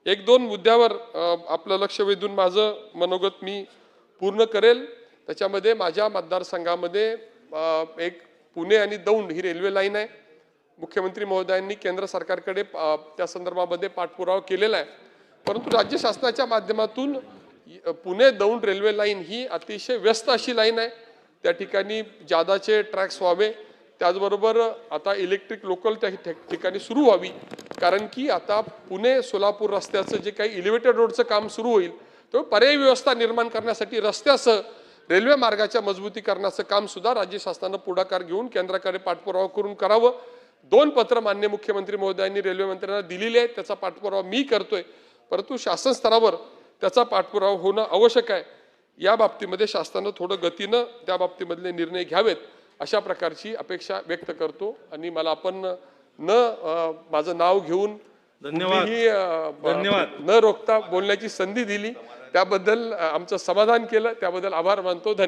एक दोन मुद्द्यावर आपलं लक्ष वेधून माझं मनोगत मी पूर्ण करेल। त्याच्यामध्ये माझ्या मतदारसंघामध्ये एक पुणे आणि दौंड ही रेल्वे लाईन आहे। मुख्यमंत्री महोदयांनी केंद्र सरकारकडे त्या संदर्भामध्ये पाठपुरावा केलेला आहे, परंतु राज्य शासनाच्या माध्यमातून पुणे दौंड रेल्वे लाईन ही अतिशय व्यस्त अशी लाईन आहे। त्या ठिकाणी जादाचे ट्रॅक्स व्हावे, त्याचबरोबर आता इलेक्ट्रिक लोकल त्या ठिकाणी सुरू व्हावी, कारण की आता पुणे सोलापूर रस्त्याचं जे काही एलिव्हेटेड रोडचं काम सुरू होईल तो पर्यायी व्यवस्था निर्माण करण्यासाठी रस्त्यासह रेल्वे मार्गाच्या मजबूतीकरणाचं काम सुद्धा राज्य शासनाने पुढाकार घेऊन केंद्राकडे पाठपुरावा करून करावं। दोन पत्र माननीय मुख्यमंत्री महोदयांनी रेल्वे मंत्र्यांना दिलेले आहेत, त्याचा पाठपुरावा मी करतोय, परंतु शासन स्तरावर त्याचा पाठपुरावा होणं आवश्यक आहे। या बाबतीमध्ये शासनाने थोडं गतीनं त्या बाबतीमधले निर्णय घ्यावेत अशा प्रकारची अपेक्षा व्यक्त करतो। आणि मला आपण माझं नाव घेऊन धन्यवाद न रोखता बोलण्याची संधी दिली त्याबद्दल आमचं समाधान केलं, त्याबद्दल आभार मानतो। धन्यवाद।